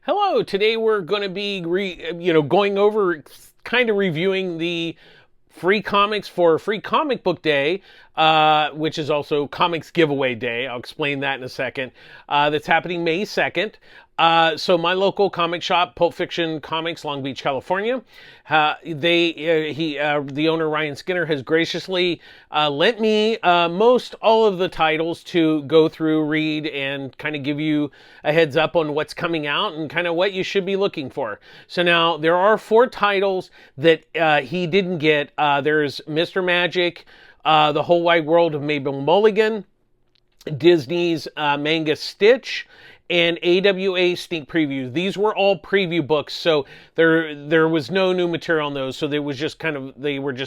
Hello, today we're going to be going over kind of reviewing the free comics for Free Comic Book Day, which is also Comics Giveaway Day. I'll explain that in a second. That's happening May 2nd. So my local comic shop, Pulp Fiction Comics, Long Beach, California, the owner Ryan Skinner has graciously lent me most all of the titles to go through, read, and kind of give you a heads up on what's coming out and kind of what you should be looking for. So now there are 4 titles that he didn't get. There's Mr. Magic, The Whole Wide World of Mabel Mulligan, Disney's manga Stitch, and AWA sneak previews. These were all preview books, so there was no new material on those. So they were just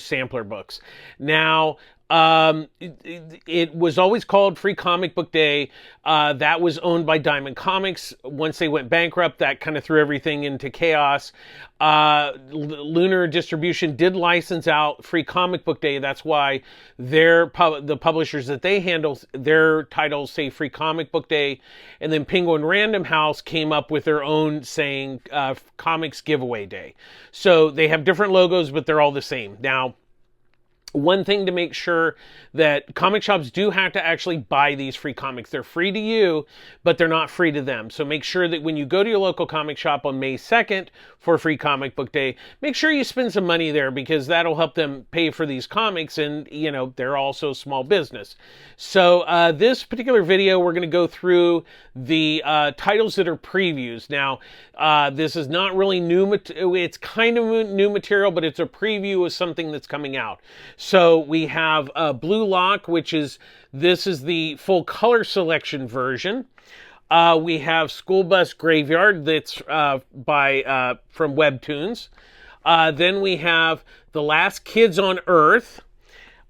sampler books. Now, it was always called Free Comic Book Day. That was owned by Diamond Comics. Once they went bankrupt, that kind of threw everything into chaos. Lunar Distribution did license out Free Comic Book Day. That's why the publishers that they handle, their titles say Free Comic Book Day. And then Penguin Random House came up with their own saying Comics Giveaway Day. So they have different logos, but they're all the same. Now, one thing to make sure that comic shops do have to actually buy these free comics. They're free to you, but they're not free to them. So make sure that when you go to your local comic shop on May 2nd for Free Comic Book Day, make sure you spend some money there because that'll help them pay for these comics, and they're also small business. So this particular video, we're going to go through the titles that are previews. Now, this is not really new. It's kind of new material, but it's a preview of something that's coming out. So we have Blue Lock, this is the full color selection version. We have School Bus Graveyard, that's from Webtoons. Then we have The Last Kids on Earth.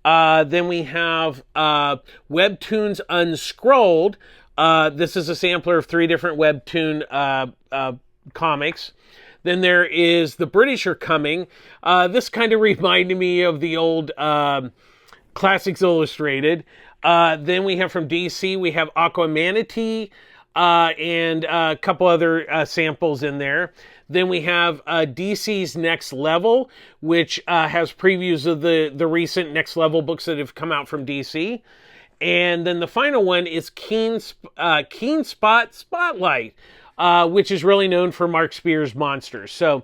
Then we have Webtoons Unscrolled. This is a sampler of 3 different Webtoon comics. Then there is The British Are Coming. This kind of reminded me of the old Classics Illustrated. Then we have from DC, we have Aquamanatee and a couple other samples in there. Then we have DC's Next Level, which has previews of the recent Next Level books that have come out from DC. And then the final one is Keen Spot Spotlight, which is really known for Mark Spears' Monsters. So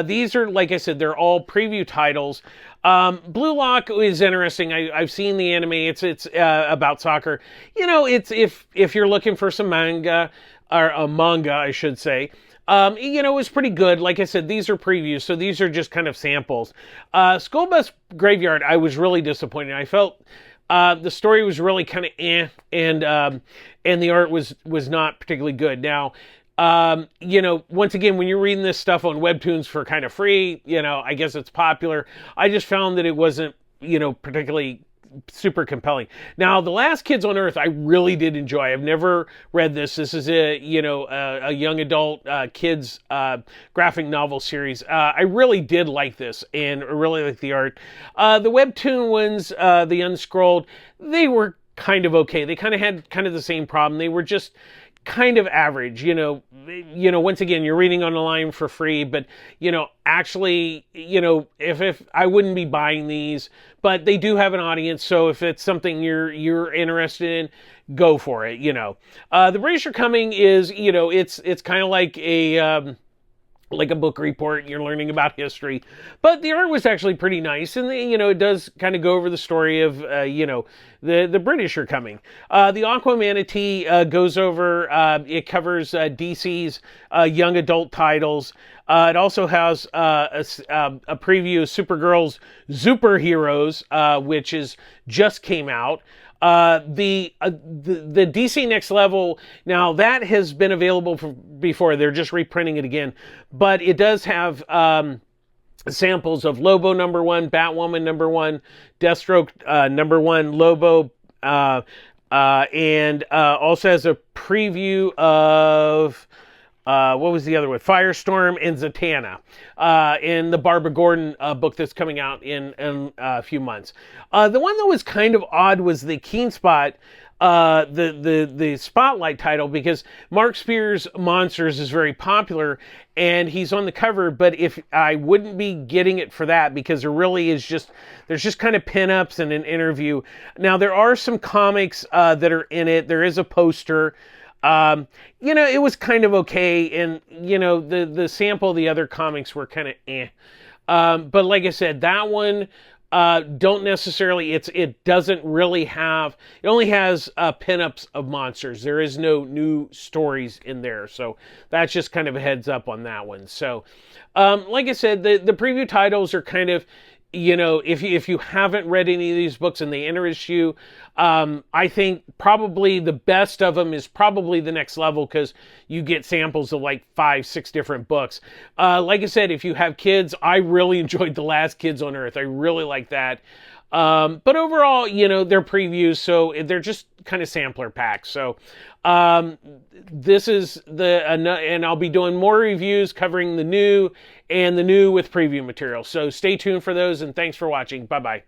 these are, like I said, they're all preview titles. Blue Lock is interesting. I've seen the anime. It's about soccer. It's if you're looking for some manga, or a manga, I should say. It was pretty good. Like I said, these are previews, so these are just kind of samples. School Bus Graveyard, I was really disappointed. I felt the story was really kind of and the art was not particularly good. Now, once again, when you're reading this stuff on Webtoons for kind of free, I guess it's popular. I just found that it wasn't, particularly super compelling. Now, The Last Kids on Earth, I really did enjoy. I've never read this. This is a young adult kids graphic novel series. I really did like this and really like the art. The Webtoon ones, the Unscrolled, they were kind of okay. They kind of had kind of the same problem. They were just kind of average, once again, you're reading on the line for free, but, actually, if I wouldn't be buying these, but they do have an audience. So if it's something you're interested in, go for it. The British Are Coming is, it's kind of like a book report. You're learning about history, but the art was actually pretty nice, and it does kind of go over the story of the British Are Coming. The Aquamanatee goes over, it covers DC's young adult titles. It also has a preview of Supergirl's Superheroes, which just came out. The DC Next Level, now that has been available before. They're just reprinting it again, but it does have samples of Lobo #1, Batwoman #1, Deathstroke #1, Lobo, and also has a preview of what was the other one? Firestorm and Zatanna, in the Barbara Gordon book that's coming out in a few months. The one that was kind of odd was the Keen Spot the spotlight title because Mark Spear's Monsters is very popular and he's on the cover, but if I wouldn't be getting it for that because there's just kind of pinups and an interview. Now there are some comics that are in it. There is a poster. It was kind of okay, and the sample of the other comics were kind of eh. But like I said, that one don't necessarily. It doesn't really have. It only has pinups of monsters. There is no new stories in there, so that's just kind of a heads up on that one. So, like I said, the preview titles are kind of. If you haven't read any of these books and they interest you, I think probably the best of them is probably The Next Level because you get samples of like 5-6 different books. Like I said, if you have kids, I really enjoyed The Last Kids on Earth. I really like that. But overall, they're previews, so they're just kind of sampler packs. So this is and I'll be doing more reviews covering the new with preview material. So stay tuned for those, and thanks for watching. Bye-bye.